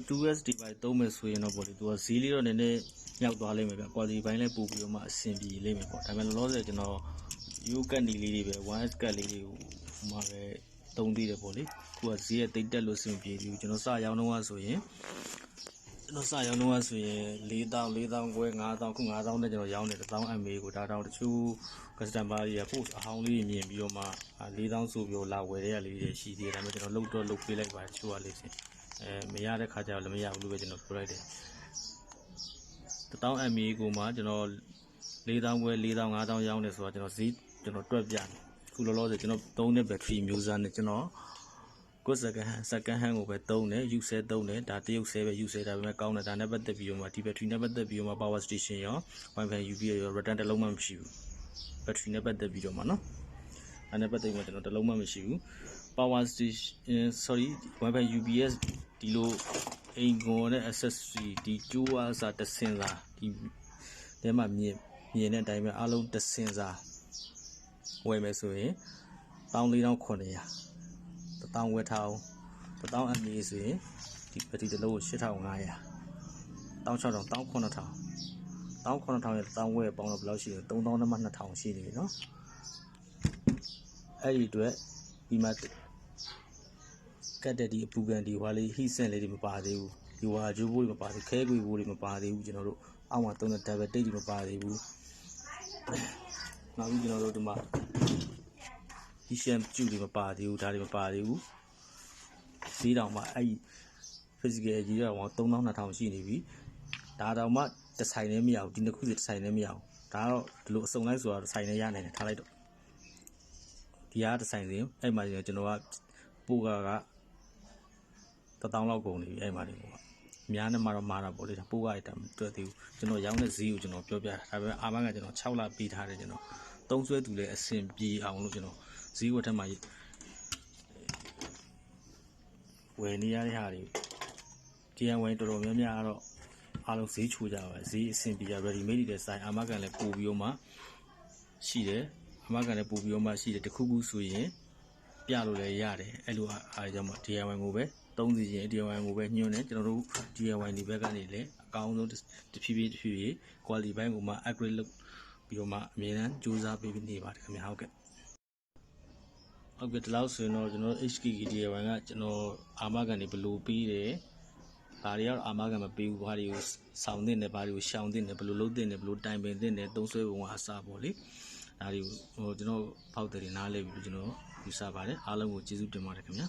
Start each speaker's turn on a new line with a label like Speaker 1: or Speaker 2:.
Speaker 1: 2S device သုံးမယ်ဆိုရင်တော့ပေါ့လေသူကဈေးလေးတော့နည်းနည်းမြောက်သွားလိမ့်မယ်ဗျ quality ဘိုင်းလည်းပို့ပြီးတော့မှအဆင်ပြေလိမ့်မယ်ပေါ့ဒါပေမဲ့လောလောဆယ်ကျွန်တော် U ကတ်နီလေးတွေပဲ 1S ကတ်လေးတွေကိုမှပဲသုံးသေးတယ်ပေါ့လေခုကဈေးရတိတ်တက်လို့အဆင်ပြေသေးဘူးကျွန်တော်စရောင်းတော့ဆိုရင်4000 4000ခွဲ5000ခု5000နဲ့ကျွန်တော်ရောင်းတယ်1000 mAh ကိုဒါတောင်တချို့ customer တွေက post အဟောင်းလေးမြင်ပြီးတော့မှ4000ဆိုပြီးလာဝယ်တဲ့ကလေးတွေရှိသေးတယ်ဒါပေမဲ့ကျွန်တော်လုတ်တော့လုတ်ပေးလိုက်ပါတချို့ကလေးစင်မရတဲ့ခါကျတော့လည်းမရဘူးလို့ပဲကျွန်တော်ပြောလိုက်တယ်1000 mAh ကိုမှကျွန်တော်4000ခွဲ4000 5000ရောင်းတယ်ဆိုတော့ကျွန်တော်ဈေးကျွန်တော်တွက်ပြတယ်ခုလောလောဆယ်ကျွန်တော်သုံးတဲ့ battery မျိုးစားနဲ့ကျွန်တော်ကိုsecond hand ကိုပဲသုံးတယ် use သုံးတယ်ဒါတရုတ်ဆဲပဲ use ဒါပေမဲ့ကောင်းတယ်ဒါနဲ့ပတ်သက်ပြီးတော့မှဒီ battery နဲ့ပတ်သက်ပြီးတော့မှ power station ရော wifi UPS ရော return တစ်လုံးမှမရှိဘူး battery နဲ့ပတ်သက်ပြီးတော့မှနော်ဒါနဲ့ပတ်သက်ပြီးကျွန်တော်တစ်လုံးမှမရှိဘူး power station wifi UPS ဒီလိုအိမ်ကုန်တဲ့ accessory ဒီကျိုးအားစာတဆင်စာဒီထဲမှာမြင်တဲ့အတိုင်းပဲအားလုံးတဆင်စာဝယ်မယ်ဆိုရင်14900 1000ဝယ်ထားအောင်1000 mAh ဆိုရင်ဒီဘက်ထရီတစ်လုံးကို8500 16000 19000 19000ရဲ့1000ဝယ်ပေါင်းတော့ဘယ်လောက်ရှိလဲ3000 ရှိနေပြီနော်အဲ့ဒီအတွက်ဒီမှာကတ်တဲ့ဒီအပူကန်ဒီဟွာလေးဟိစင်လေးတွေမပါသေးဘူးဒီဟွာဂျိုးဘိုးတွေမပါသေးခဲကွေဘိုးတွေမပါသေးဘူးကျွန်တော်တို့အောက်မှာသုံးတဲ့ double tick တွေမပါသေးဘူးနောက်ပြီးကျွန်တော်တို့ဒီမှာဒီရှမ်ကျူတွေမပါသေးဘူးဒါတွေမပါသေးဘူးဈေးတောင်မှအဲ့ physical ကြီးတော့3200ရှိနေပြီဒါတောင်မှတစ်ဆိုင်နဲ့မရဘူးဒီနှစ်ခုစီတစ်ဆိုင်နဲ့မရဘူးဒါတော့ဒီလိုအစုံလိုက်ဆိုတော့တစ်ဆိုင်နဲ့ရနိုင်တယ်ထားလိုက်တော့ဒီအားတစ်ဆိုင်စီအဲ့မှာကျွန်တော်ကပို့က1000လောက်ကုန်နေပြီအဲ့မှာနေပေါ့အများနဲ့မှတော့မာတာပေါ့လေပို့ကရတာမတွေ့သေးဘူးကျွန်တော်ရောင်းတဲ့ဈေးကိုကျွန်တော်ပြောပြတာဒါပေမဲ့အာမကကျွန်တော်6လပေးထားတယ်ကျွန်တော်သုံးဆွဲသူလည်းအဆင်ပြေအောင်လို့ကျွန်တော်ဈေးဝယ်ထက်မှဝယ်နေရတဲ့ဟာတွေတရားဝင်တော်တော်များများတော့အားလုံးဈေးချိုးကြပါဈေးအဆင်ပြေကြ ready made တွေဆိုင်အာမခံလည်းပို့ပြီးတော့မှရှိတယ်အာမခံလည်းပို့ပြီးတော့မှရှိတယ်တခုခုဆိုရင်ပြလို့လည်းရတယ်အဲ့လိုအားကြောင့်မှ DIY ကိုပဲသုံးစီရင် DIY ကိုပဲညွှန်းတယ်ကျွန်တော်တို့ DIY ဒီဘက်ကနေလည်းအကောင်းဆုံးတဖြည်းဖြည်း quality ဘိုင်းကိုမှ upgrade လုပ်ပြီးတော့မှအမြဲတမ်းကြိုးစားပေးနေပါတယ်ခင်ဗျာဟုတ်ကဲ့ဒီလောက်ဆိုရင်တော့ကျွန်တော် HKK DIY ကကျွန်တော်အာမခံတွေဘယ်လိုပေးတယ်ဘာတွေကတော့အာမခံမပေးဘူးဘာတွေကိုစောင့်တင်တယ်ဘာတွေကိုရှောင်တင်တယ်ဘယ်လိုလုပ်တင်တယ်ဘယ်လိုတိုင်ပင်တင်တယ်သုံးဆွဲပုံကအစားပေါ့လေဒါတွေကိုကျွန်တော်ဖောက်တယ်နားလဲပြီးကျွန်တော်ယူဆပါတယ်အားလုံးကိုကျေးဇူးတင်ပါတယ်ခင်ဗျာ